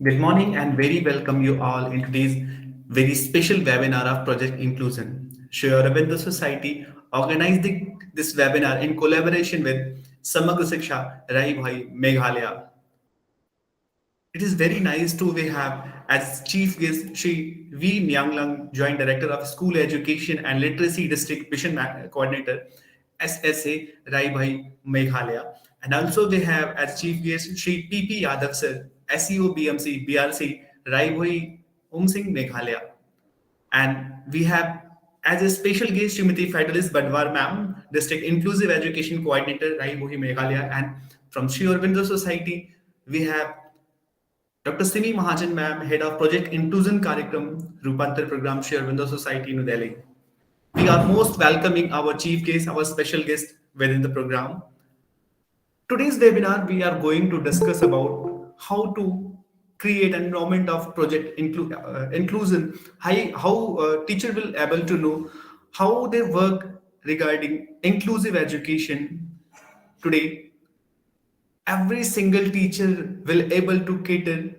Good morning and very welcome you all in today's very special webinar of Project Inclusion. Shri Aurobindo Society organized this webinar in collaboration with Samagra Shiksha Rai Bhai Meghalaya. It is very nice to we have as chief guest Shri V. Nyanglang, Joint Director of School Education and Literacy District Mission Coordinator, SSA Rai Bhai Meghalaya. And also we have as chief guest Shri P. Yadav Sir, SEO BMC BRC Rai Bhai Singh Meghalaya. And we have as a special guest Srimati Fidelis Badwar Ma'am, District Inclusive Education Coordinator Rai Bhai Meghalaya. And from Shri Aurobindo Society, we have Dr. Simi Mahajan ma'am, Head of Project Inclusion Karyakram, Rupantar Program, Shri Aurobindo Society, New Delhi. We are most welcoming our chief guest, our special guest within the program. Today's webinar, we are going to discuss about how to create an environment of project inclusion, how teacher will able to know how they work regarding inclusive education. Today, every single teacher will able to cater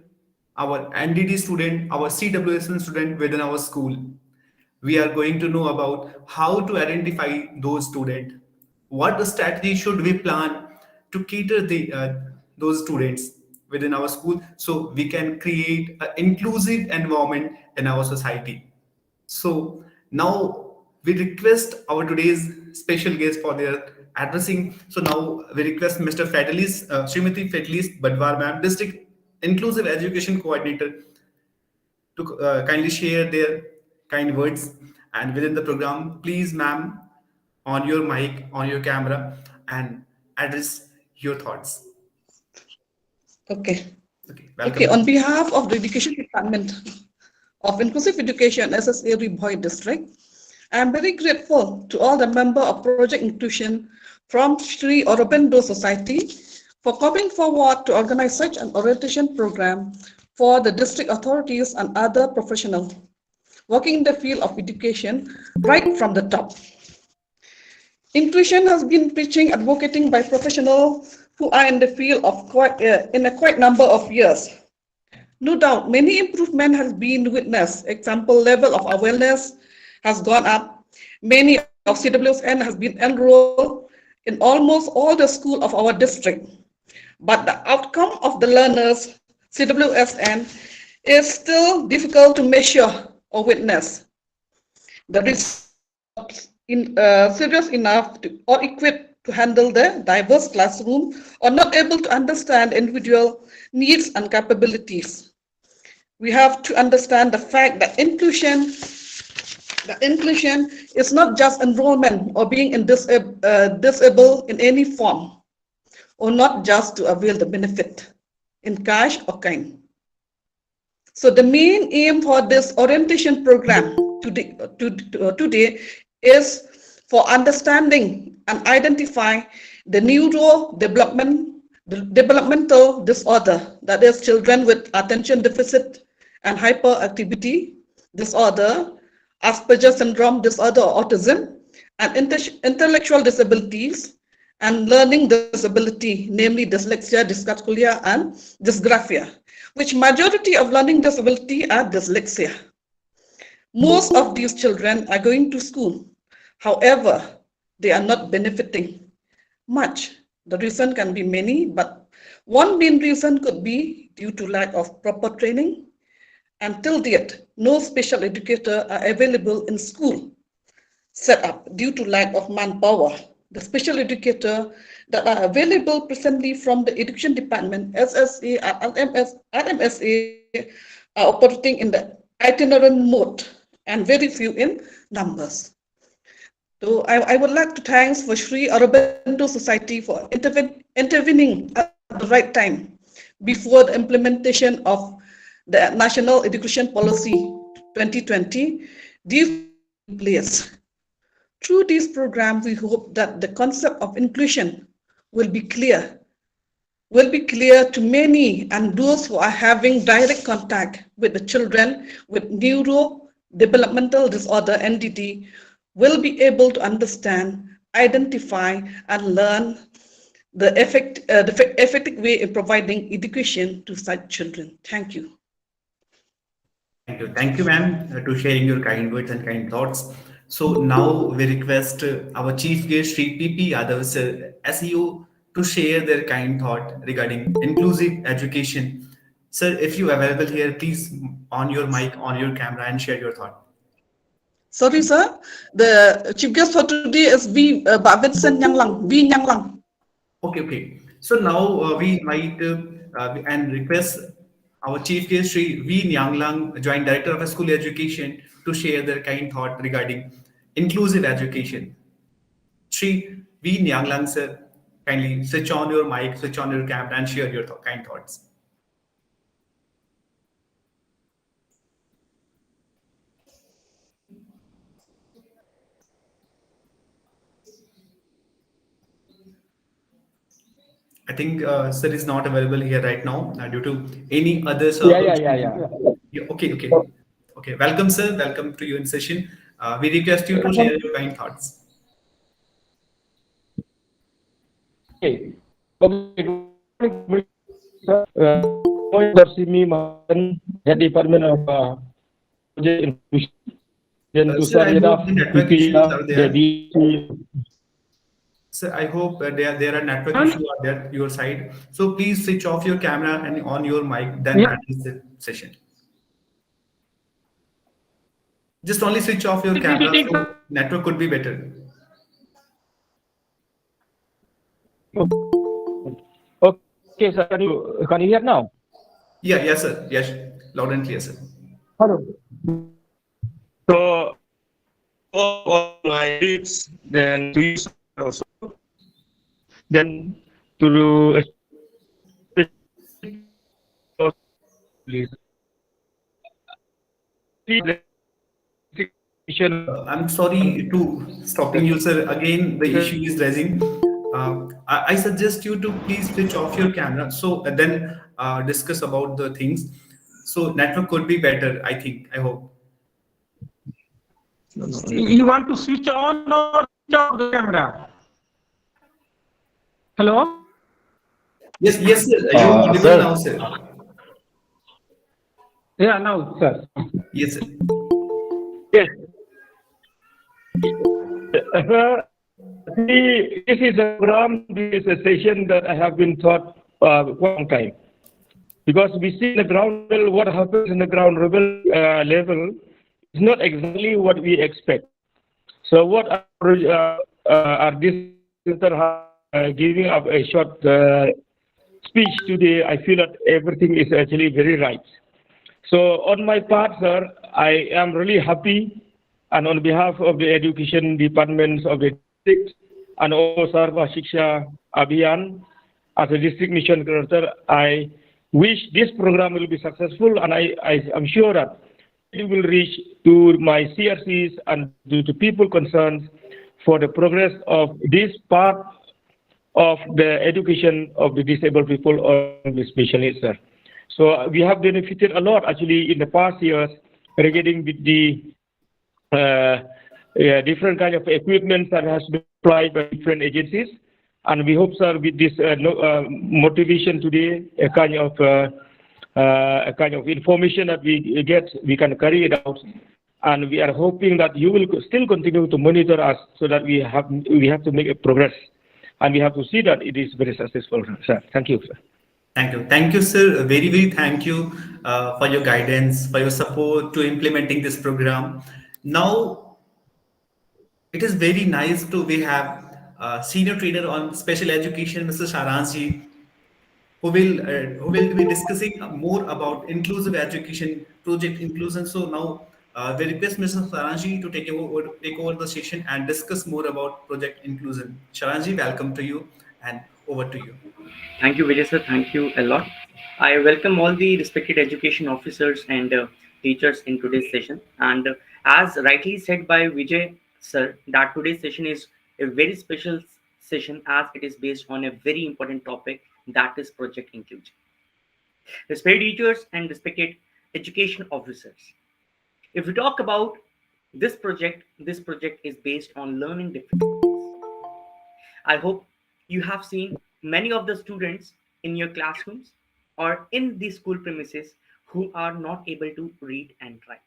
our NDD student, our CWSN student within our school. We are going to know about how to identify those students, what the strategy should we plan to cater those students within our school so we can create an inclusive environment in our society. So now we request our today's special guest for their addressing. So now we request Mr. Fedelis, Srimati Fedelis Badwar ma'am, District Inclusive Education Coordinator, to kindly share their kind words. And within the program, please, ma'am, on your mic, on your camera, and address your thoughts. Okay. Okay, Okay. welcome, On ma'am. behalf of the Education Department of Inclusive Education, SSA BHOI District, I am very grateful to all the members of Project Inclusion from Sri Aurobindo Society for coming forward to organize such an orientation program for the district authorities and other professionals working in the field of education right from the top. Inclusion has been preaching, advocating by professionals who are in the field of in a quite number of years. No doubt, many improvement has been witnessed. Example, level of awareness has gone up. Many of CWSN has been enrolled in almost all the schools of our district. But the outcome of the learners, CWSN, is still difficult to measure or witness. The results serious enough or equipped to handle the diverse classroom or not able to understand individual needs and capabilities. We have to understand the fact that inclusion is not just enrollment or being disabled in any form, or not just to avail the benefit in cash or kind. So the main aim for this orientation program today is for understanding and identify the developmental disorder, that is children with attention deficit and hyperactivity disorder, Asperger syndrome disorder or autism, and intellectual disabilities and learning disability, namely dyslexia, dyscalculia, and dysgraphia, which majority of learning disability are dyslexia. Most of these children are going to school. However, they are not benefiting much. The reason can be many, but one main reason could be due to lack of proper training. Until date, no special educator are available in school set up due to lack of manpower. The special educator that are available presently from the Education Department, SSA and RMSA, are operating in the itinerant mode and very few in numbers. So I would like to thank for Sri Aurobindo Society for intervening at the right time before the implementation of the National Education Policy 2020. These in place. Through this program, we hope that the concept of inclusion will be clear to many, and those who are having direct contact with the children with neurodevelopmental disorder NDD will be able to understand, identify, and learn the effective way in providing education to such children. Thank you. Thank you, ma'am, to sharing your kind words and kind thoughts. So now we request our chief guest, Sri PP Yadav, sir, SEO, to share their kind thought regarding inclusive education. Sir, if you available here, please on your mic, on your camera, and share your thought. Sorry, sir. The chief guest for today is Pak Vincent Nyanglang. V Nyanglang. Okay, okay. So now we might and request our chief guest, Sri V. Nyanglang, Joint Director of School Education, to share their kind thought regarding inclusive education. Sri V. Nyanglang, sir, kindly switch on your mic, switch on your camera, and share your kind thoughts. I think sir is not available here right now due to any other circumstances. Yeah, okay, okay, okay. Welcome, sir. Welcome to you in session. We request you to share your kind thoughts. Okay. Bersimi Head Department of Project Inclusion. Dan tu Sir, I saya dah hope the network issues are there. jadi Sir, I hope there are network issues are there your side. So please switch off your camera and on your mic, then address the session. Just only switch off your camera so network could be better. Okay, sir. Can you hear now? Yeah, yes, sir. Yes, loud and clear, sir. Hello. So all my leads, then to use also, then to I'm sorry to stopping you, sir. Again, the issue is rising. I suggest you to please switch off your camera so then discuss about the things. So network could be better, I think. I hope. You want to switch on or switch off the camera? Hello? Yes, yes, sir. You are audible sir. now, sir. Yeah, now, sir. Yes, sir. Yes. This is a program, this is a session that I have been taught for a long time. Because we see in the ground level, what happens in the ground level is not exactly what we expect. So what are this giving up a short speech today, I feel that everything is actually very right. So on my part, sir, I am really happy, and on behalf of the education departments of the district and also Sarva Shiksha Abhiyan, as a district mission coordinator, I wish this program will be successful, and I am sure that it will reach to my CRCs and to the people concerned for the progress of this part of the education of the disabled people or the special needs, sir. So we have benefited a lot actually in the past years regarding with the different kind of equipment that has been applied by different agencies. And we hope, sir, with this motivation today, a kind of information that we get, we can carry it out. And we are hoping that you will still continue to monitor us so that we have to make a progress. And we have to see that it is very successful, sir. Thank you, sir. Thank you. Thank you, sir. Very, very thank you for your guidance, for your support to implementing this program. Now, it is very nice to we have senior trainer on special education, Mr. Sharanji, who will be discussing more about inclusive education, project inclusion. So now we request Mr. Sharanji to take over the session and discuss more about project inclusion. Sharanji, welcome to you and over to you. Thank you, Vijay sir. Thank you a lot. I welcome all the respected education officers and teachers in today's session. And as rightly said by Vijay sir, that today's session is a very special session as it is based on a very important topic, that is project inclusion. Respected teachers and respected education officers. If we talk about this project is based on learning difficulties. I hope you have seen many of the students in your classrooms or in the school premises who are not able to read and write.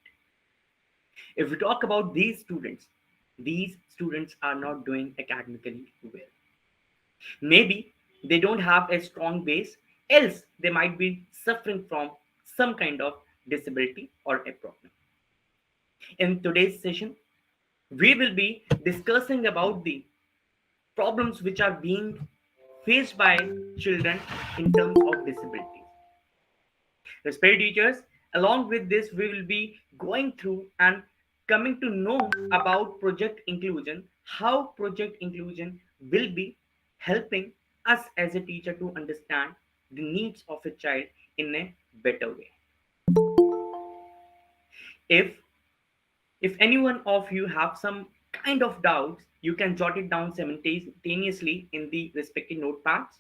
If we talk about these students are not doing academically well. Maybe they don't have a strong base, else they might be suffering from some kind of disability or a problem. In today's session, we will be discussing about the problems which are being faced by children in terms of disabilities. Respected teachers, along with this, we will be going through and coming to know about project inclusion, how project inclusion will be helping us as a teacher to understand the needs of a child in a better way. If if any one of you have some kind of doubts, you can jot it down simultaneously in the respective notepads.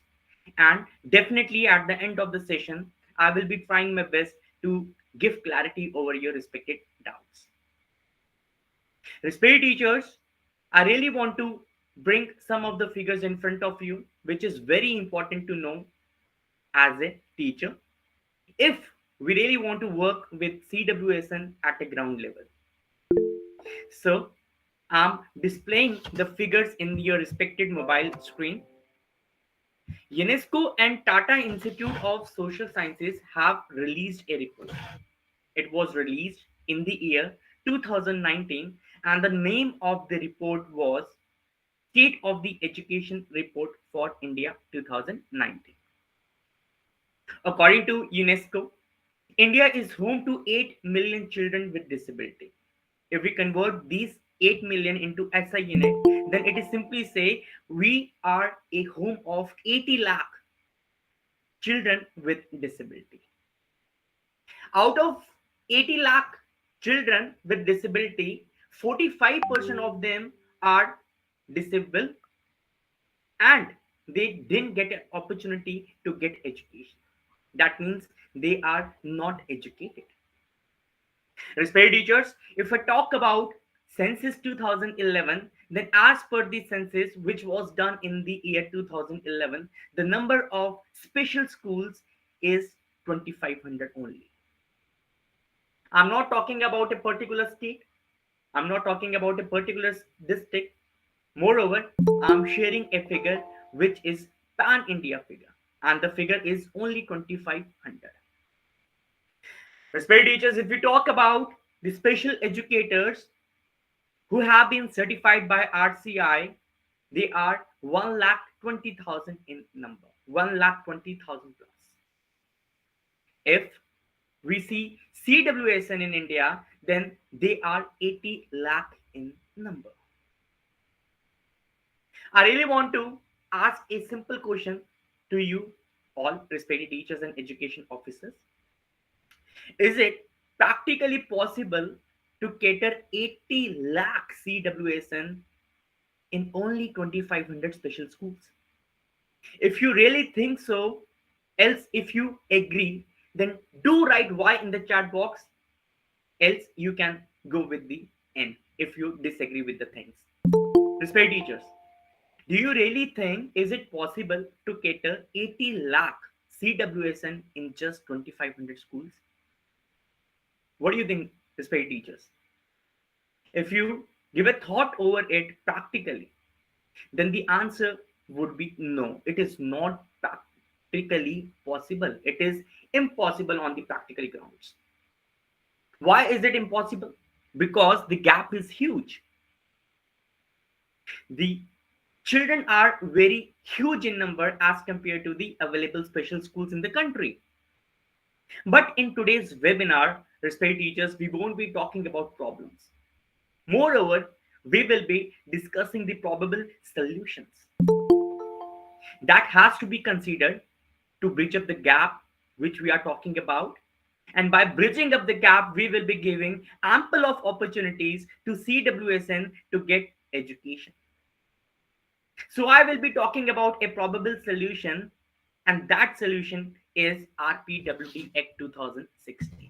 And definitely at the end of the session, I will be trying my best to give clarity over your respected doubts. Respected teachers, I really want to bring some of the figures in front of you, which is very important to know as a teacher. If we really want to work with CWSN at a ground level, so I'm displaying the figures in your respected mobile screen. UNESCO and Tata Institute of Social Sciences have released a report. It was released in the year 2019, and the name of the report was State of the Education Report for India 2019. According to UNESCO, India is home to 8 million children with disability. If we convert these 8 million into SI unit, then it is simply say we are a home of 80 lakh children with disability. Out of 80 lakh children with disability, 45% of them are disabled and they didn't get an opportunity to get education. That means they are not educated. Respected teachers, if I talk about census 2011, then as per the census which was done in the year 2011, the number of special schools is 2500 only. I'm not talking about a particular state. I'm not talking about a particular district. Moreover, I'm sharing a figure which is pan India figure, and the figure is only 2500. Respected teachers, if we talk about the special educators who have been certified by RCI, they are 1,20,000 in number, 1,20,000 plus. If we see CWSN in India, then they are 80 lakh in number. I really want to ask a simple question to you all, respected teachers and education officers. Is it practically possible to cater 80 lakh CWSN in only 2500 special schools? If you really think so, else if you agree, then do write Y in the chat box, else you can go with the N if you disagree with the things. Respected teachers, do you really think is it possible to cater 80 lakh CWSN in just 2500 schools? What do you think, respected teachers? If you give a thought over it practically, then the answer would be no. It is not practically possible. It is impossible on the practical grounds. Why is it impossible? Because the gap is huge. The children are very huge in number as compared to the available special schools in the country. But in today's webinar, respected teachers, we won't be talking about problems. Moreover, we will be discussing the probable solutions that has to be considered to bridge up the gap which we are talking about. And by bridging up the gap, we will be giving ample of opportunities to CWSN to get education. So I will be talking about a probable solution, and that solution is RPWD Act 2016.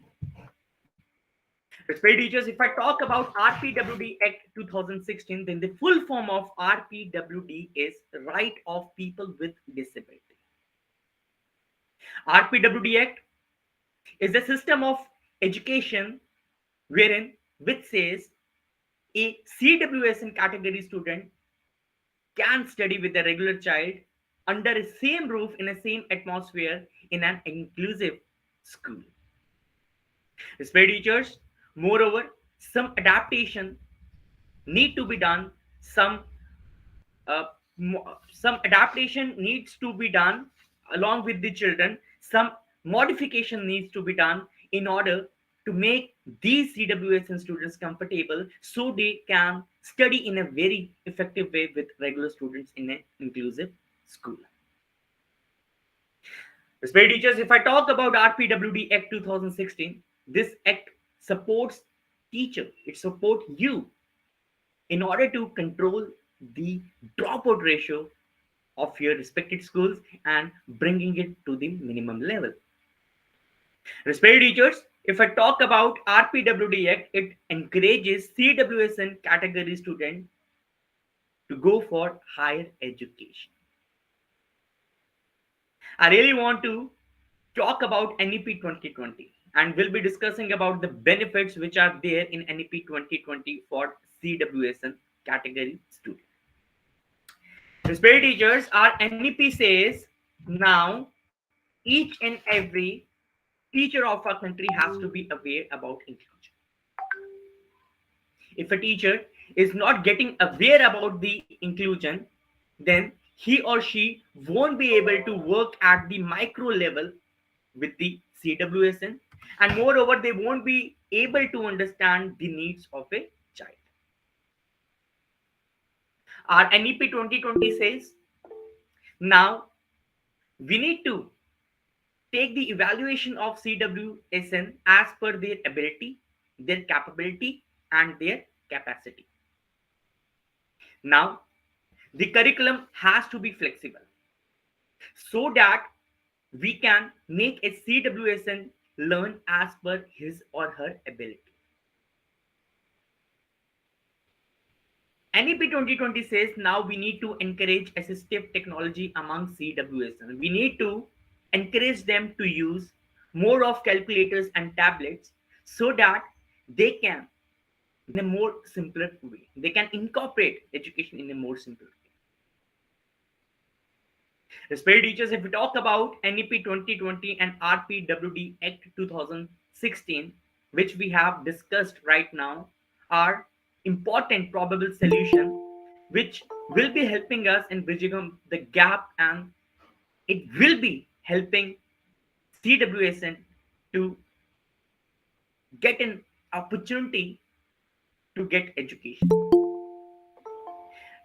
Respected teachers, if I talk about RPWD Act 2016, then the full form of RPWD is Right of People with Disability. RPWD Act is a system of education wherein which says a CWSN category student can study with a regular child under a same roof in a same atmosphere in an inclusive school. Respected teachers, moreover, some adaptation need to be done, some uh, some adaptation needs to be done along with the children, some modification needs to be done in order to make these CWSN students comfortable so they can study in a very effective way with regular students in an inclusive school. Respected teachers, if I talk about RPWD Act 2016, this act supports teacher, it supports you in order to control the dropout ratio of your respected schools and bringing it to the minimum level. Respected teachers, if I talk about RPWD Act, it encourages CWSN category students to go for higher education. I really want to talk about NEP 2020 and we'll be discussing about the benefits which are there in NEP 2020 for CWSN category students. Respected teachers, our NEP says now each and every teacher of our country has to be aware about inclusion. If a teacher is not getting aware about the inclusion, then he or she won't be able to work at the micro level with the CWSN, and moreover, they won't be able to understand the needs of a child. Our NEP 2020 says now we need to take the evaluation of CWSN as per their ability, their capability, and their capacity. Now, the curriculum has to be flexible so that we can make a CWSN learn as per his or her ability. NEP 2020 says now we need to encourage assistive technology among CWSN. We need to encourage them to use more of calculators and tablets so that they can, in a more simpler way, they can incorporate education in a more simpler way. Respected teachers, if we talk about NEP 2020 and RPWD Act 2016, which we have discussed right now, are important probable solution which will be helping us in bridging the gap, and it will be helping CWSN to get an opportunity to get education.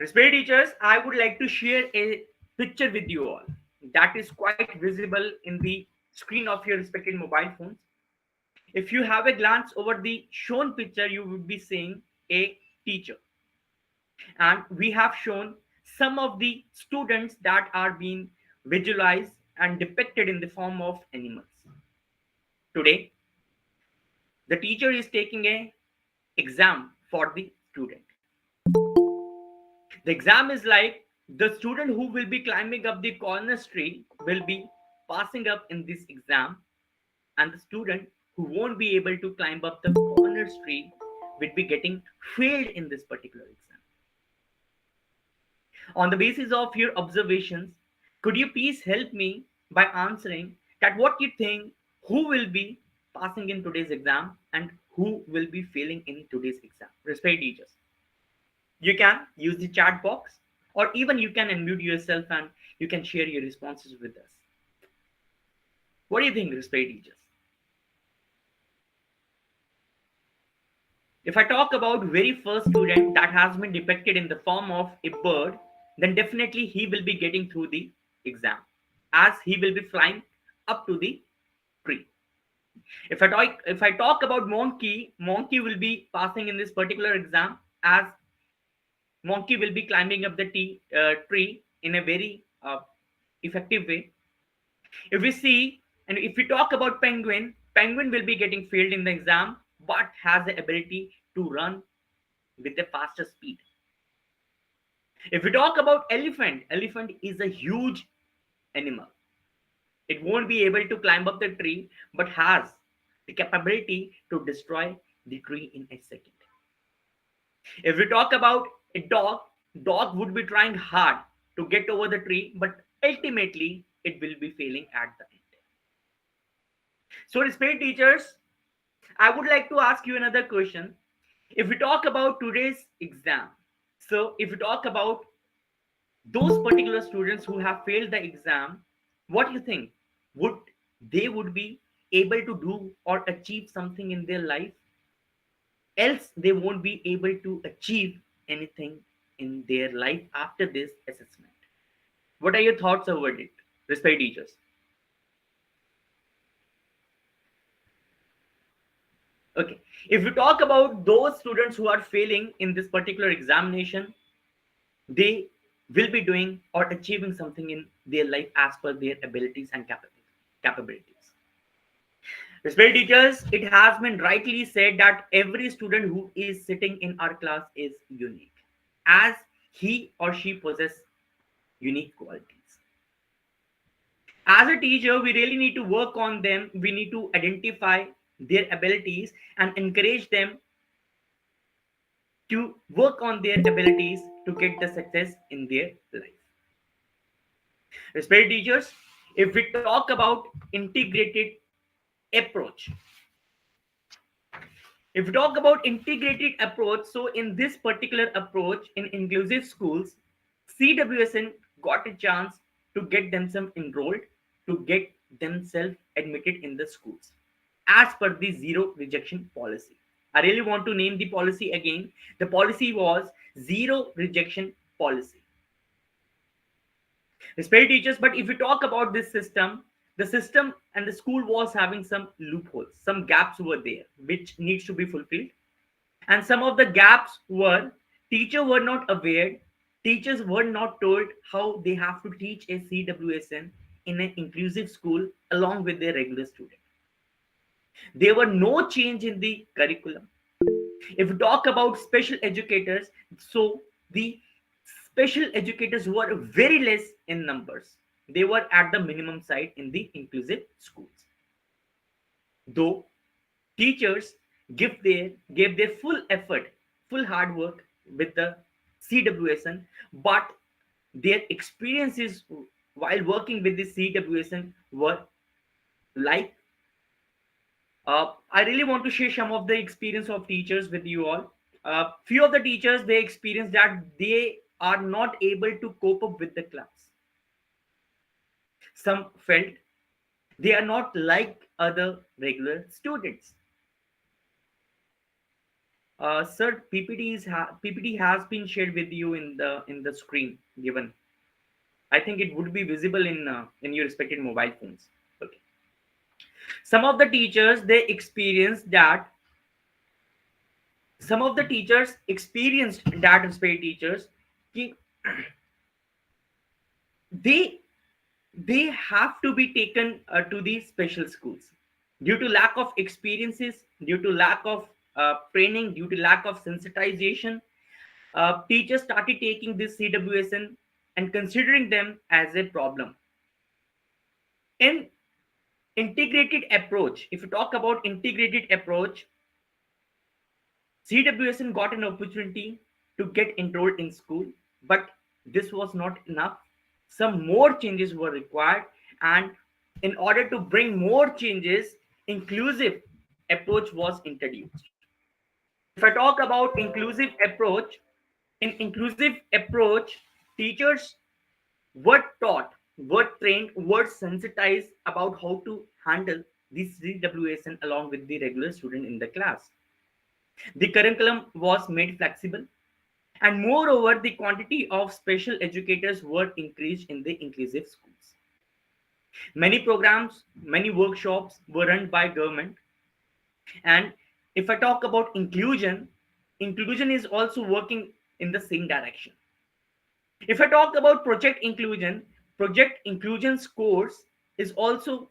Respected teachers, I would like to share a picture with you all that is quite visible in the screen of your respected mobile phones. If you have a glance over the shown picture, you would be seeing a teacher. And we have shown some of the students that are being visualized and depicted in the form of animals. Today, the teacher is taking a exam for the student. The exam is like the student who will be climbing up the corner tree will be passing up in this exam, and the student who won't be able to climb up the corner tree will be getting failed in this particular exam. On the basis of your observations, could you please help me by answering that what you think who will be passing in today's exam and who will be failing in today's exam? Respected teachers, you can use the chat box or even you can unmute yourself and you can share your responses with us. What do you think, respected teachers? If I talk about very first student that has been depicted in the form of a bird, then definitely he will be getting through the exam as he will be flying up to the tree. If I talk about monkey will be passing in this particular exam as monkey will be climbing up the tree in a very effective way. If we see and if we talk about penguin will be getting failed in the exam, but has the ability to run with a faster speed. If we talk about elephant is a huge animal. It won't be able to climb up the tree, but has the capability to destroy the tree in a second. If we talk about a dog would be trying hard to get over the tree, but ultimately it will be failing at the end. So, respected teachers, I would like to ask you another question. If we talk about today's exam, so if we talk about those particular students who have failed the exam, what do you think? Would they would be able to do or achieve something in their life? Else they won't be able to achieve anything in their life after this assessment. What are your thoughts over it, respected teachers? Okay. If we talk about those students who are failing in this particular examination, they will be doing or achieving something in their life as per their abilities and capabilities. Respected teachers, it has been rightly said that every student who is sitting in our class is unique, as he or she possesses unique qualities. As a teacher, we really need to work on them. We need to identify their abilities and encourage them to work on their abilities to get the success in their life. Respected teachers, if we talk about integrated approach, if we talk about integrated approach, so in this particular approach in inclusive schools, CWSN got a chance to get themselves enrolled, to get themselves admitted in the schools as per the zero rejection policy. I really want to name the policy again. The policy was zero rejection policy. Respect teachers, but if we talk about this system, the system and the school was having some loopholes, some gaps were there which needs to be fulfilled. And some of the gaps were teachers were not aware, teachers were not told how they have to teach a CWSN in an inclusive school along with their regular student. There were no change in the curriculum. If we talk about special educators, so the special educators were very less in numbers. They were at the minimum side in the inclusive schools. Though teachers gave their full effort, full hard work with the CWSN, but their experiences while working with the CWSN were like I really want to share some of the experience of teachers with you all. Few of the teachers they experience that they are not able to cope up with the class. Some felt they are not like other regular students. Sir, PPT has been shared with you in the screen given. I think it would be visible in your respected mobile phones. Okay. Some of the teachers they experienced that some of the teachers experienced that respected teachers कि they they have to be taken to these special schools due to lack of experiences, due to lack of training, due to lack of sensitization. Teachers started taking this CWSN and considering them as a problem. In integrated approach, if you talk about integrated approach, CWSN got an opportunity to get enrolled in school, but this was not enough. Some more changes were required, and in order to bring more changes, inclusive approach was introduced. If I talk about inclusive approach, in inclusive approach, teachers were taught, were trained, were sensitized about how to handle this CWSN along with the regular student in the class. The curriculum was made flexible, and moreover, the quantity of special educators were increased in the inclusive schools. Many programs, many workshops were run by government. And if I talk about inclusion, inclusion is also working in the same direction. If I talk about project inclusion scores is also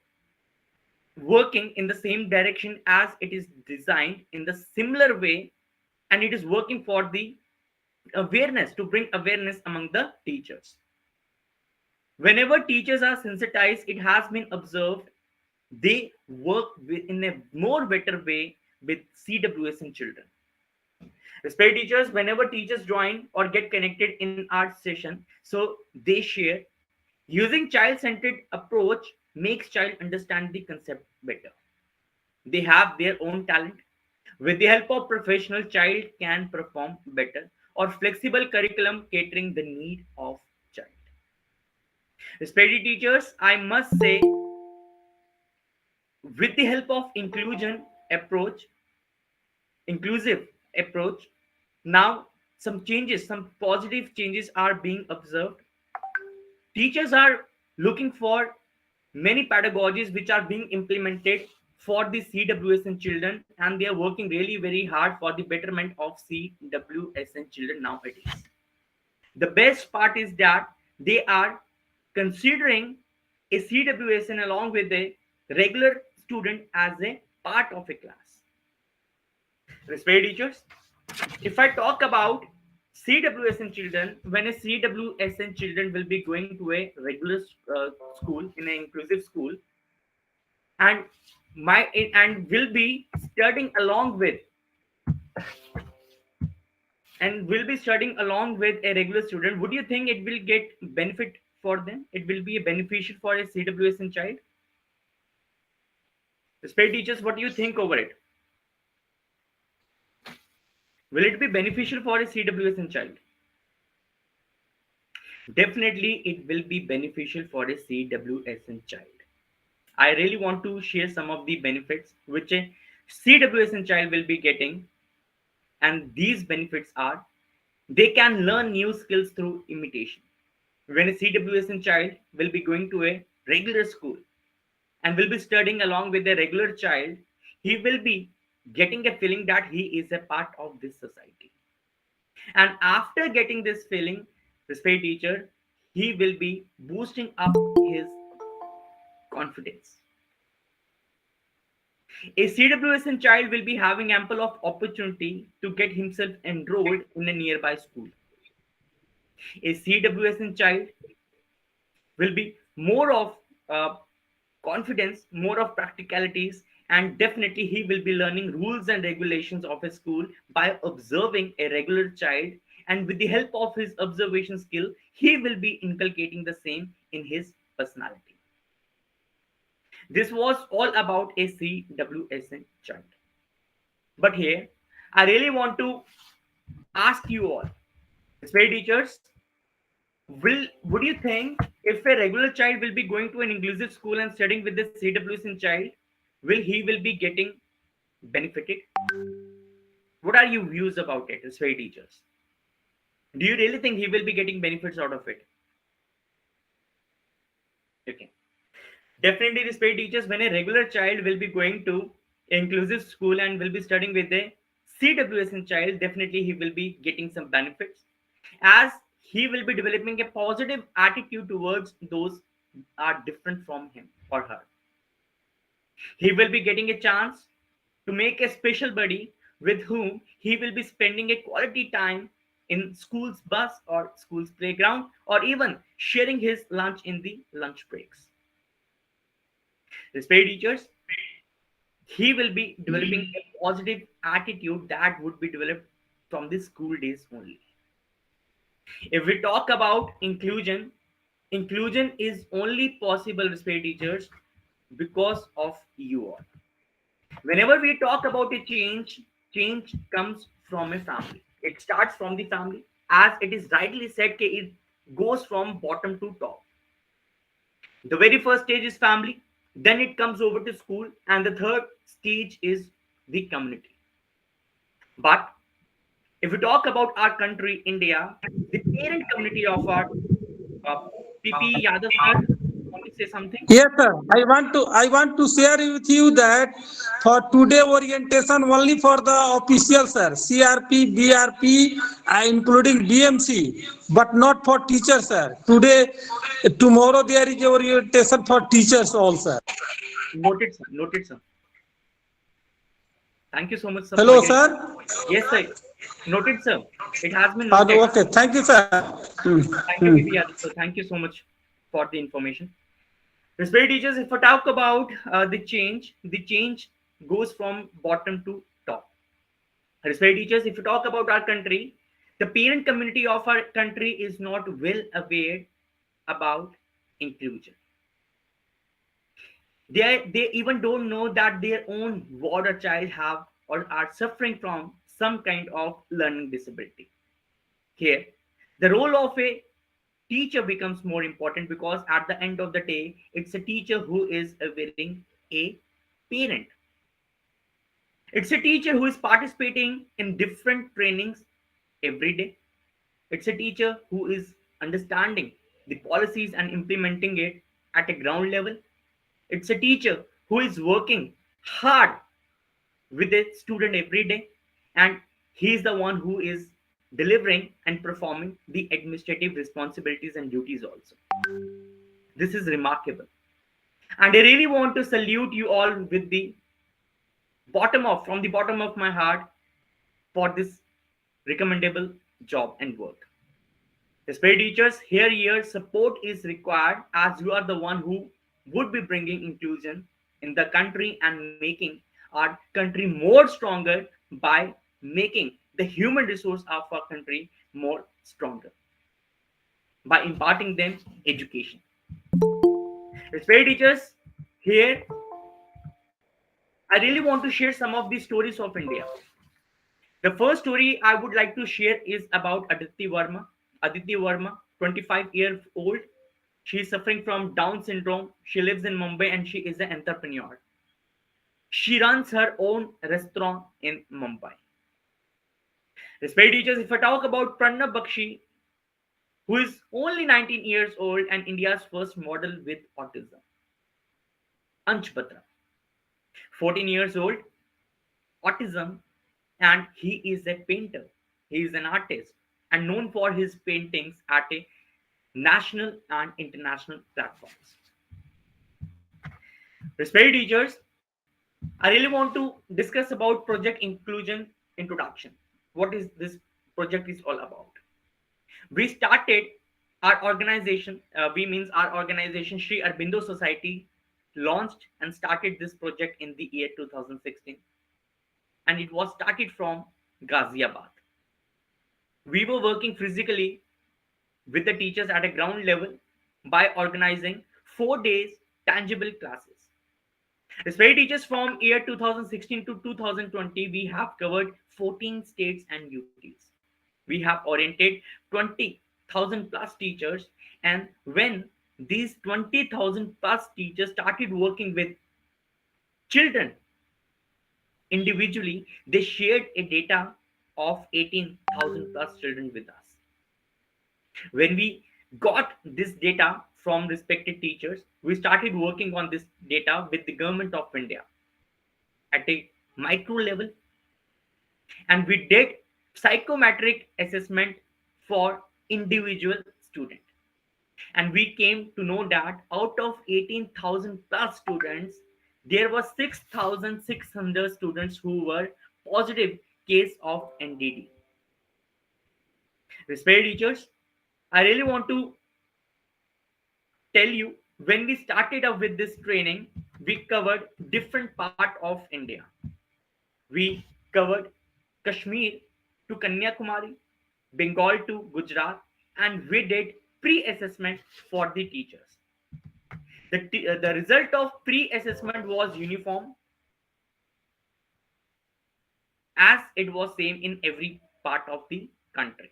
working in the same direction as it is designed in the similar way, and it is working for the awareness, to bring awareness among the teachers. Whenever teachers are sensitized, it has been observed they work in a more better way with CWS and children. Respect teachers, whenever teachers join or get connected in our session, so they share. Using child-centered approach makes child understand the concept better. They have their own talent. With the help of professional, child can perform better, or flexible curriculum catering the need of child. Respected teachers, I must say, with the help of approach, inclusive approach, now some positive changes are being observed. Teachers are looking for many pedagogies which are being implemented for the CWSN children, and they are working really very hard for the betterment of CWSN children nowadays. The best part is that they are considering a CWSN along with a regular student as a part of a class. Respect teachers, if I talk about CWSN children, when a CWSN children will be going to a regular school, in an inclusive school, and will be studying along with a regular student, would you think it will get benefit for them? It will be a beneficial for a CWSN child? Respect teachers, what do you think over it? Will it be beneficial for a CWSN child? Definitely, it will be beneficial for a CWSN child. I really want to share some of the benefits which a CWSN child will be getting. And these benefits are, they can learn new skills through imitation. When a CWSN child will be going to a regular school and will be studying along with a regular child, he will be getting a feeling that he is a part of this society. And after getting this feeling, respect teacher, he will be boosting up his confidence. A CWSN child will be having ample of opportunity to get himself enrolled in a nearby school. A CWSN child will be more of confidence, more of practicalities, and definitely he will be learning rules and regulations of a school by observing a regular child, and with the help of his observation skill, he will be inculcating the same in his personality. This was all about a CWSN child. But here, I really want to ask you all, respect teachers, would you think if a regular child will be going to an inclusive school and studying with the CWSN child, he will be getting benefited? What are your views about it, respect teachers? Do you really think he will be getting benefits out of it? Okay. Definitely, respect teachers, when a regular child will be going to inclusive school and will be studying with a CWSN child, definitely he will be getting some benefits, as he will be developing a positive attitude towards those are different from him or her. He will be getting a chance to make a special buddy with whom he will be spending a quality time in school's bus or school's playground, or even sharing his lunch in the lunch breaks. Respect teachers, he will be developing a positive attitude that would be developed from the school days only. If we talk about inclusion, inclusion is only possible, respect teachers, because of you all. Whenever we talk about a change, change comes from a family. It starts from the family, as it is rightly said, it goes from bottom to top. The very first stage is family, then it comes over to school, and the third stage is the community. But if we talk about our country, India, the parent community of our PP Yadav sir, want to say something? Yes, sir. I want to share with you that for today orientation only for the official, sir, CRP, BRP, including DMC, but not for teachers, sir. Tomorrow there is a orientation for teachers also. Noted, sir. Noted, sir. Thank you so much, sir, for Hello, your. sir. Yes, sir. Noted, sir. It has been noted. Okay, thank you, sir. Thank you, VP Yadav, sir. Thank you so much for the information. Respected teachers, if I talk about the change goes from bottom to top. Respected teachers, if you talk about our country, the parent community of our country is not well aware about inclusion. They even don't know that their own ward or child have or are suffering from some kind of learning disability. Here, the role of a teacher becomes more important because at the end of the day, it's a teacher who is wearing a parent. It's a teacher who is participating in different trainings every day. It's a teacher who is understanding the policies and implementing it at a ground level. It's a teacher who is working hard with a student every day, and he is the one who is delivering and performing the administrative responsibilities and duties also. This is remarkable, and I really want to salute you all with the from the bottom of my heart for this recommendable job and work. Despite teachers, here your support is required as you are the one who would be bringing inclusion in the country and making our country more stronger by making the human resource of our country more stronger by imparting them education. Despite teachers, here I really want to share some of the stories of India. The first story I would like to share is about Aditi Verma. Aditi Verma, 25 years old. She is suffering from Down syndrome. She lives in Mumbai and she is an entrepreneur. She runs her own restaurant in Mumbai. Respect teachers, if I talk about Pranab Bakshi, who is only 19 years old and India's first model with autism. Ansh Batra, 14 years old, autism, and he is a painter. He is an artist and known for his paintings at a national and international platforms. Respected teachers, I really want to discuss about project inclusion introduction. What is this project is all about? We started our organization, we means our organization Sri Aurobindo Society launched and started this project in the year 2016, and it was started from Ghaziabad. We were working physically with the teachers at a ground level by organizing 4 days tangible classes. Respected teachers, from year 2016 to 2020, we have covered 14 states and UTs. We have oriented 20,000 plus teachers, and when these 20,000 plus teachers started working with children individually, they shared a data of 18,000 plus children with us. When we got this data from respected teachers, we started working on this data with the government of India at a micro level, and we did psychometric assessment for individual student, and we came to know that out of 18,000 plus students, there were 6,600 students who were positive case of NDD. Respected teachers, I really want to tell you, when we started up with this training, we covered different part of India. We covered Kashmir to Kanyakumari, Bengal to Gujarat, and we did pre-assessment for the teachers. The result of pre-assessment was uniform, as it was same in every part of the country.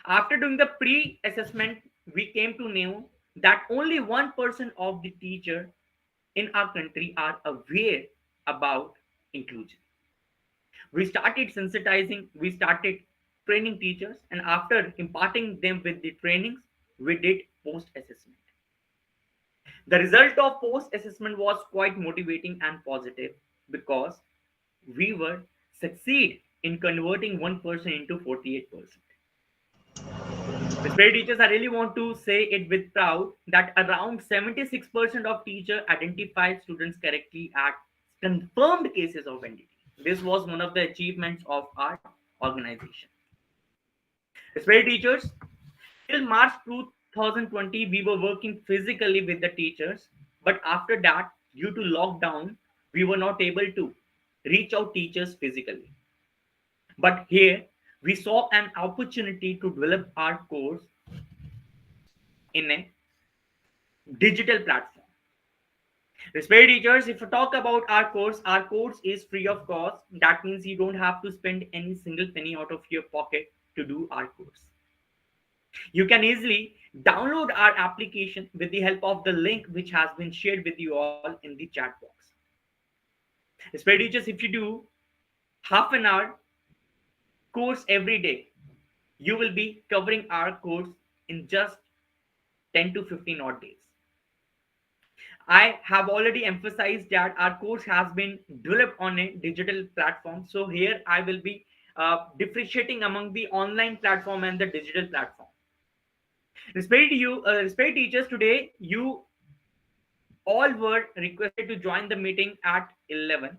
After doing the pre-assessment, we came to know that only 1% of the teacher in our country are aware about inclusion. We started sensitizing, we started training teachers, and after imparting them with the trainings, we did post-assessment. The result of post-assessment was quite motivating and positive because we were succeed in converting 1% into 48%. Respected teachers, I really want to say it with proud that around 76% of teachers identify students correctly at confirmed cases of NDT. This was one of the achievements of our organization. Respected teachers, till March 2020, we were working physically with the teachers, but after that, due to lockdown, we were not able to reach out teachers physically. But here, we saw an opportunity to develop our course in a digital platform. Respected teachers, if I talk about our course is free of cost. That means you don't have to spend any single penny out of your pocket to do our course. You can easily download our application with the help of the link which has been shared with you all in the chat box. Respected teachers, if you do half an hour course every day, you will be covering our course in just 10 to 15 odd days. I have already emphasized that our course has been developed on a digital platform. So here I will be differentiating among the online platform and the digital platform. Respected teachers, today you all were requested to join the meeting at 11.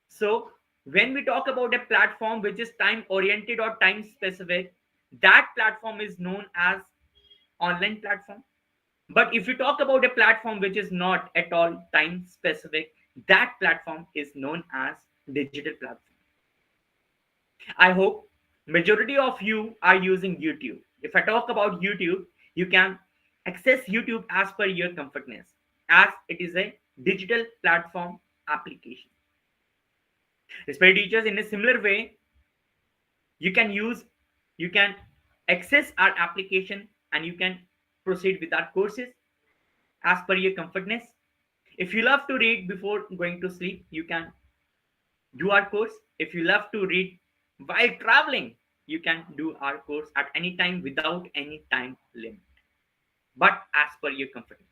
So when we talk about a platform which is time oriented or time specific, that platform is known as online platform. But if you talk about a platform which is not at all time specific, that platform is known as digital platform. I hope majority of you are using YouTube. If I talk about YouTube, you can access YouTube as per your comfortness, as it is a digital platform application. Respected teachers, in a similar way, you can use, you can access our application and you can proceed with our courses as per your comfortness. If you love to read before going to sleep, you can do our course. If you love to read while traveling, you can do our course at any time without any time limit, but as per your comfortness.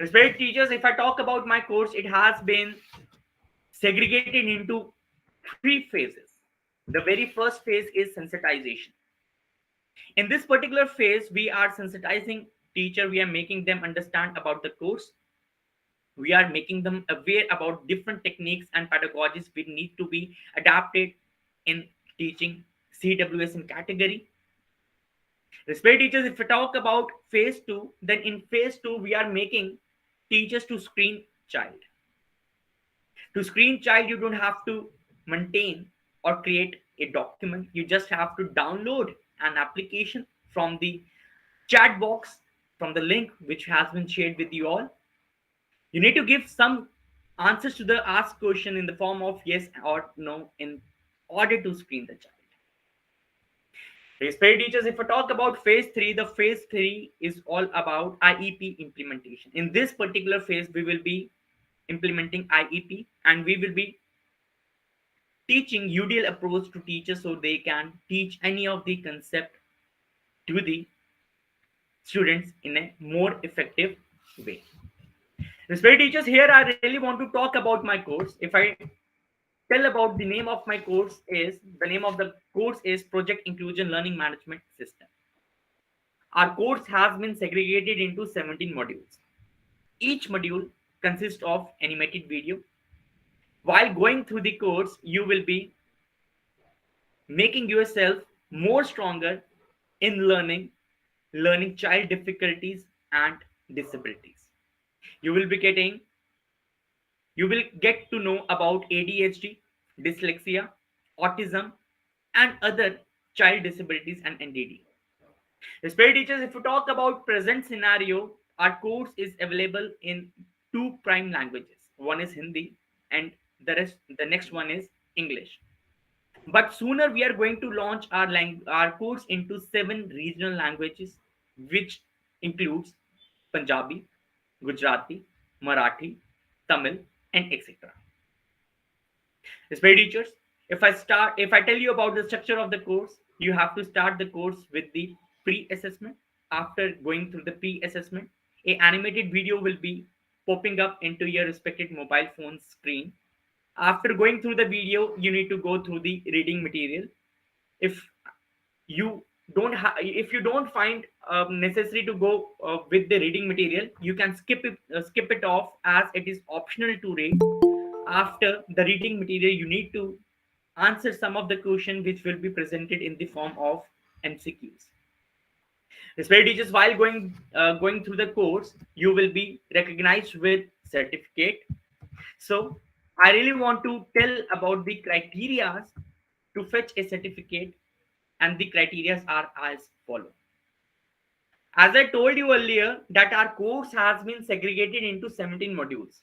Respected teachers, if I talk about my course, it has been segregated into three phases. The very first phase is sensitization. In this particular phase, we are sensitizing teacher, we are making them understand about the course, we are making them aware about different techniques and pedagogies we need to be adapted in teaching CWS in category. Respected teachers, if we talk about phase 2, then in phase 2 we are making teachers to screen child. To screen child, you don't have to maintain or create a document. You just have to download an application from the chat box, from the link which has been shared with you all. You need to give some answers to the asked question in the form of yes or no in order to screen the child. Respected teachers, if I talk about phase 3, the phase 3 is all about IEP implementation. In this particular phase, we will be implementing IEP and we will be teaching UDL approach to teachers so they can teach any of the concept to the students in a more effective way. Respected teachers, here I really want to talk about my course. If I tell about the name of my course, is the name of the course is Project Inclusion Learning Management System. Our course has been segregated into 17 modules. Each module consists of animated video. While going through the course, you will be making yourself more stronger in learning child difficulties and disabilities. You will be getting, you will get to know about ADHD, dyslexia, autism, and other child disabilities and NDD. Respected teachers, if we talk about present scenario, our course is available in two prime languages. One is Hindi and the next one is English. But sooner we are going to launch our course into 7 regional languages, which includes Punjabi, Gujarati, Marathi, Tamil, and etc. Respected teachers, if I tell you about the structure of the course, you have to start the course with the pre-assessment. After going through the pre-assessment, a animated video will be popping up into your respected mobile phone screen. After going through the video, you need to go through the reading material. If you if you don't find necessary to go with the reading material, you can skip it off, as it is optional to read. After the reading material, you need to answer some of the question which will be presented in the form of MCQs. Respected teachers, while going through the course, you will be recognized with certificate. So I really want to tell about the criteria to fetch a certificate, and the criteria are as follow. As I told you earlier, that our course has been segregated into 17 modules.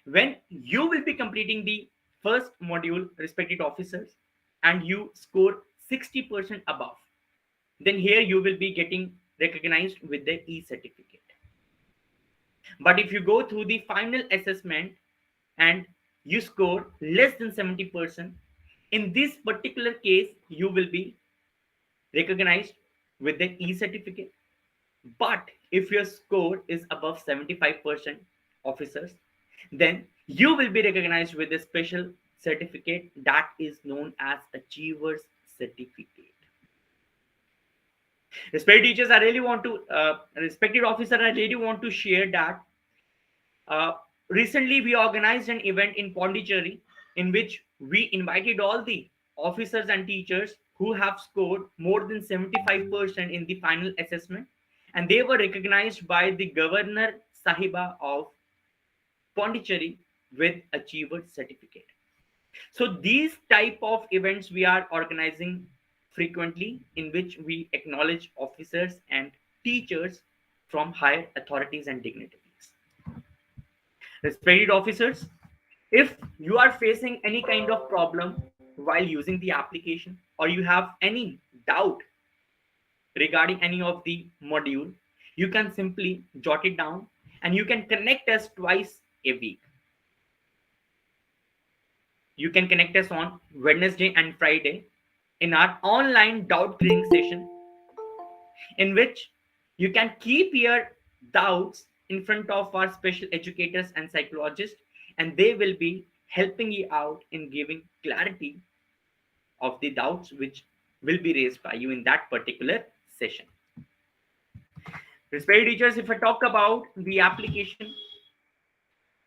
When you will be completing the first module, respected officers, and you score 60% above, then here you will be getting recognized with the e-certificate. But if you go through the final assessment and you score less than 70%, in this particular case, you will be recognized with the e-certificate. But if your score is above 75%, officers, then you will be recognized with a special certificate that is known as Achievers Certificate. Respected teachers, I really want to, respected officer, I really want to share that recently we organized an event in Pondicherry in which we invited all the officers and teachers who have scored more than 75% in the final assessment, and they were recognized by the Governor Sahiba of Pondicherry with Achiever Certificate. So these type of events we are organizing frequently, in which we acknowledge officers and teachers from higher authorities and dignitaries. Respected officers, if you are facing any kind of problem while using the application, or you have any doubt regarding any of the module, you can simply jot it down, and you can connect us twice a week. You can connect us on Wednesday and Friday in our online doubt clearing session, in which you can keep your doubts in front of our special educators and psychologists, and they will be helping you out in giving clarity of the doubts which will be raised by you in that particular session. Respected teachers, if I talk about the application,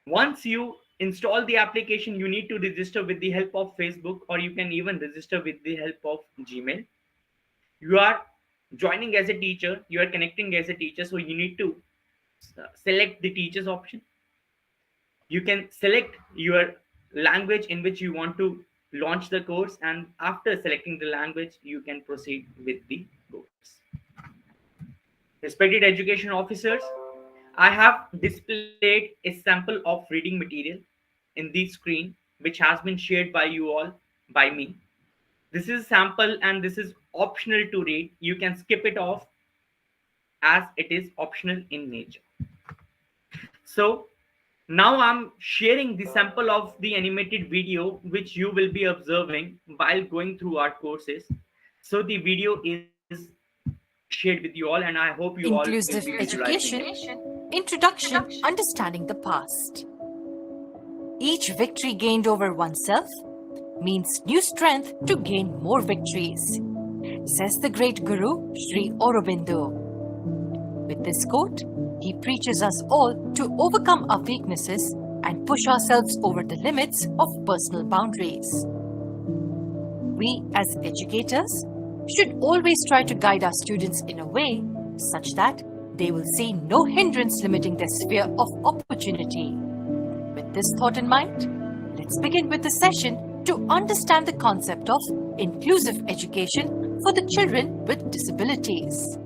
once you install the application, you need to register with the help of Facebook, or you can even register with the help of Gmail. You are joining as a teacher, you are connecting as a teacher, so you need to select the teachers option. You can select your language in which you want to launch the course, and after selecting the language, you can proceed with the course. Respected education officers, I have displayed a sample of reading material in the screen, which has been shared by you all, by me. This is a sample and this is optional to read. You can skip it off as it is optional in nature. So now I'm sharing the sample of the animated video which you will be observing while going through our courses. So the video is shared with you all, and I hope you all will Inclusive be education, visualizing introduction, understanding the past. Each victory gained over oneself means new strength to gain more victories, says the great Guru Sri Aurobindo. With this quote, he preaches us all to overcome our weaknesses and push ourselves over the limits of personal boundaries. We as educators should always try to guide our students in a way such that they will see no hindrance limiting their sphere of opportunity. With this thought in mind, let's begin with the session to understand the concept of inclusive education for the children with disabilities.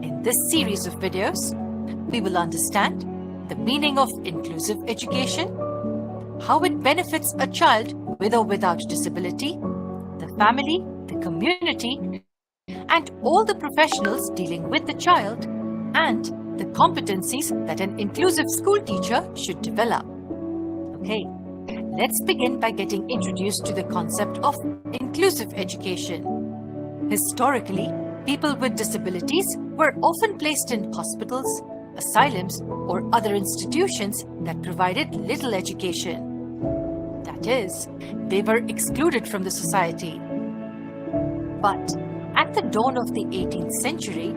In this series of videos, we will understand the meaning of inclusive education, how it benefits a child with or without disability, the family, the community, and all the professionals dealing with the child, and the competencies that an inclusive school teacher should develop. Okay, let's begin by getting introduced to the concept of inclusive education. Historically, people with disabilities were often placed in hospitals, asylums, or other institutions that provided little education. That is, they were excluded from the society. But At the dawn of the 18th century,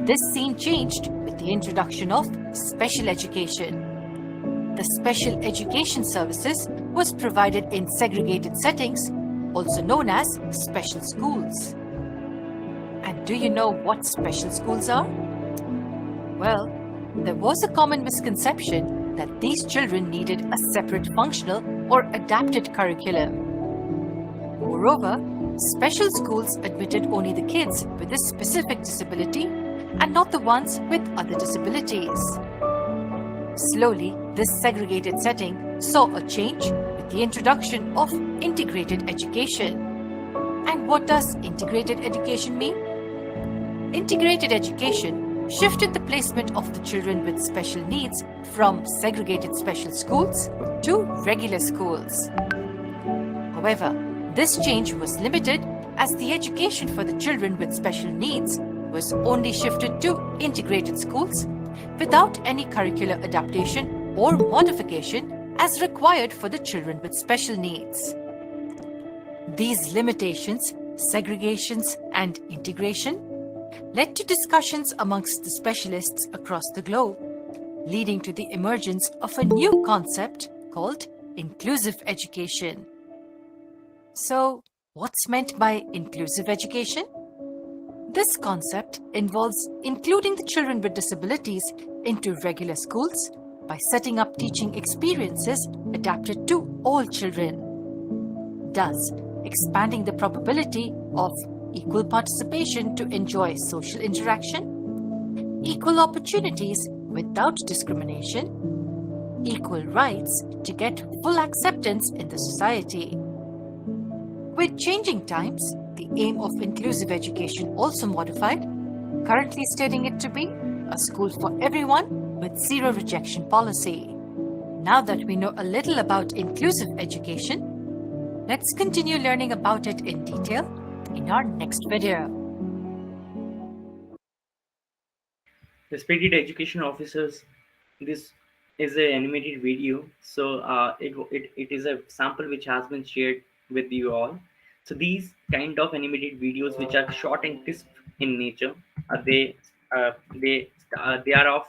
this scene changed with the introduction of special education. The special education services was provided in segregated settings, also known as special schools. And do you know what special schools are? Well, there was a common misconception that these children needed a separate functional or adapted curriculum. Moreover, special schools admitted only the kids with a specific disability and not the ones with other disabilities. Slowly, this segregated setting saw a change with the introduction of integrated education. And what does integrated education mean? Integrated education shifted the placement of the children with special needs from segregated special schools to regular schools. However, this change was limited as the education for the children with special needs was only shifted to integrated schools without any curricular adaptation or modification as required for the children with special needs. These limitations, segregations, and integration led to discussions amongst the specialists across the globe, leading to the emergence of a new concept called inclusive education. So, what's meant by inclusive education? This concept involves including the children with disabilities into regular schools by setting up teaching experiences adapted to all children, thus expanding the probability of equal participation to enjoy social interaction, equal opportunities without discrimination, equal rights to get full acceptance in the society. With changing times, the aim of inclusive education also modified, currently stating it to be a school for everyone with zero rejection policy. Now that we know a little about inclusive education, let's continue learning about it in detail in our next video. Respected education officers, this is an animated video, so it is a sample which has been shared with you all. So these kind of animated videos which are short and crisp in nature, they are of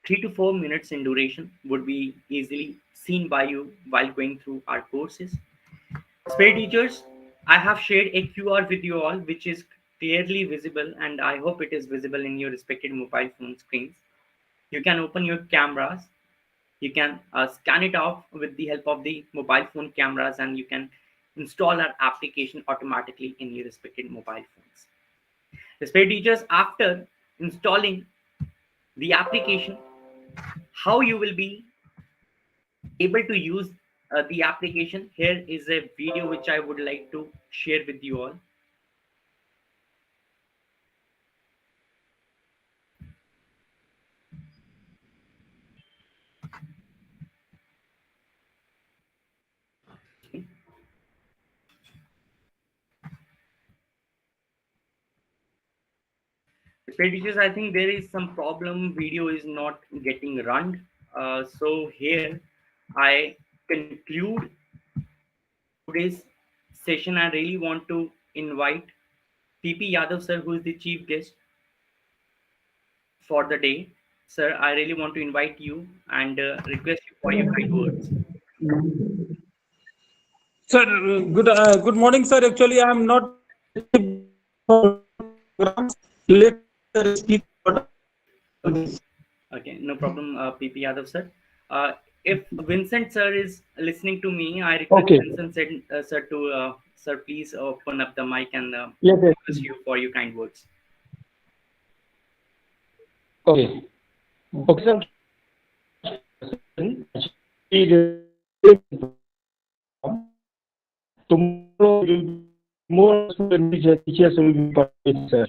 3 to 4 minutes in duration, would be easily seen by you while going through our courses. Spare teachers, I have shared a QR with you all, which is clearly visible, and I hope it is visible in your respected mobile phone screens. You can open your cameras, you can scan it off with the help of the mobile phone cameras, and you can install our application automatically in your respected mobile phones. Spare teachers, after installing the application, how you will be able to use the application, here is a video which I would like to share with you all. Teachers, I think there is some problem. Video is not getting run. So here I conclude today's session. I really want to invite PP Yadav sir, who is the chief guest for the day. Sir, I really want to invite you and request you for your kind words. Sir, good morning, sir. Actually, I am not let speak. Okay, no problem, PP Yadav sir. If Vincent sir is listening to me, I request Okay. Vincent sir to sir, please open up the mic and Yes, yes. request you for your kind words. Okay. Okay, sir. Tomorrow will be more students and teachers will be participating, sir.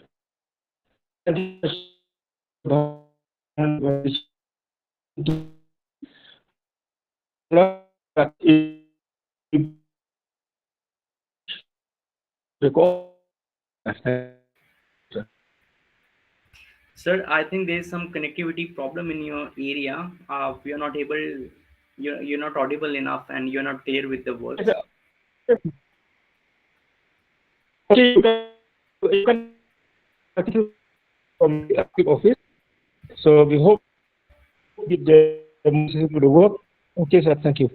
Sir, I think there is some connectivity problem in your area. We are not able, you're not audible enough and you're not clear with the words. Okay, you can from the active office. So we hope the demonstration would work. Okay, sir. Thank you.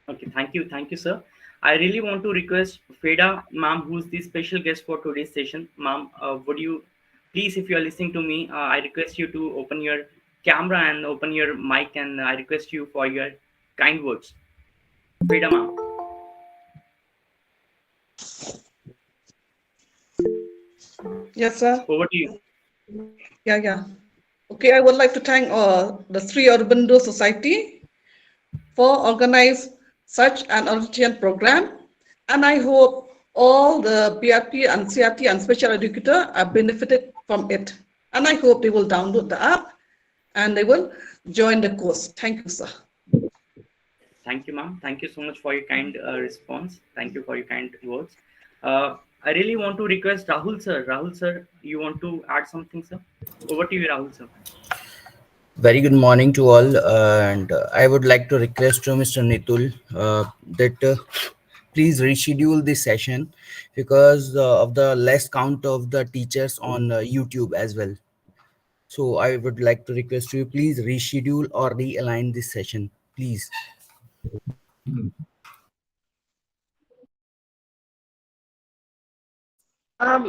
Okay, thank you, sir. I really want to request Feda, ma'am, who's the special guest for today's session. Ma'am, would you please, if you are listening to me, I request you to open your camera and open your mic, and I request you for your kind words. Feda, ma'am. Yes, sir. Over to you. Yeah. Okay, I would like to thank the Sri Aurobindo Society for organize such an orientation program, and I hope all the BRP and CRT and special educator are benefited from it. And I hope they will download the app and they will join the course. Thank you, sir. Thank you, ma'am. Thank you so much for your kind response. Thank you for your kind words. I really want to request Rahul, sir. Rahul, sir, you want to add something, sir? Over to you, Rahul, sir. Very good morning to all, and I would like to request to Mr. Nitul that please reschedule this session because of the less count of the teachers on YouTube as well. So I would like to request you please reschedule or realign this session, please.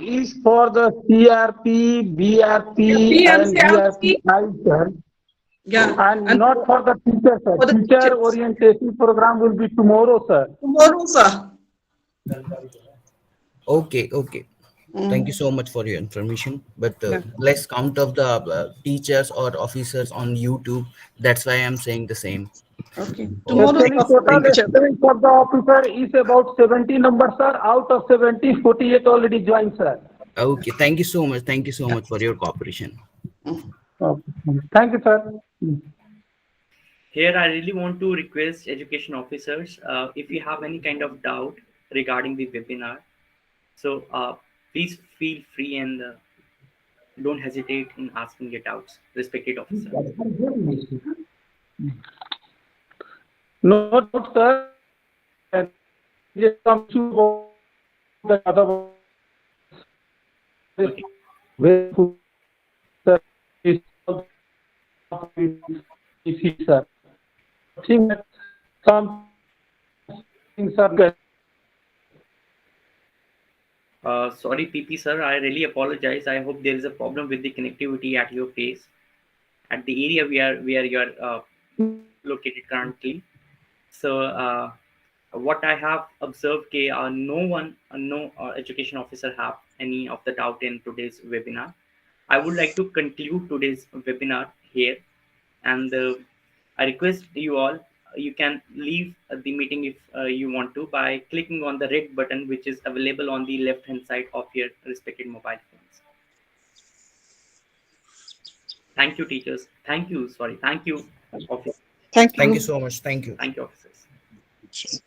Is for the CRP, BRP, BRP and and CRT, BRPI, sir, yeah, and and not for the teacher, sir. for the Teacher teachers. orientation program will be tomorrow, sir. Tomorrow, sir. Okay. Thank you Mm, so much for your information. But yeah. less count of the teachers or officers on YouTube. That's why I'm saying the same. Okay. Okay. Tomorrow, Actually, sir, for the total Thank you. teachers. strength for the officer is about 70 numbers, sir. Out of 70, 48 already joined, sir. Okay. Thank you so much. Thank you so much for your cooperation. Mm. Okay. Thank you, sir. Here, I really want to request education officers if you have any kind of doubt regarding the webinar. So please feel free and don't hesitate in asking your doubts, respected officer. No doubt, sir. Just some issue about the other Okay. way, sir. Is sir. I think that some things are good. Sorry, PP sir, I really apologize. I hope there is a problem with the connectivity at your place, at the area where you are located currently. So what I have observed, no education officer have any of the doubt in today's webinar. I would like to conclude today's webinar here, and I request you all. You can leave the meeting if you want to by clicking on the red button, which is available on the left hand side of your respected mobile phones. Thank you, teachers. Thank you. Sorry. Thank you, officers. Thank Thank you you. so much. Thank you. Thank you, officers.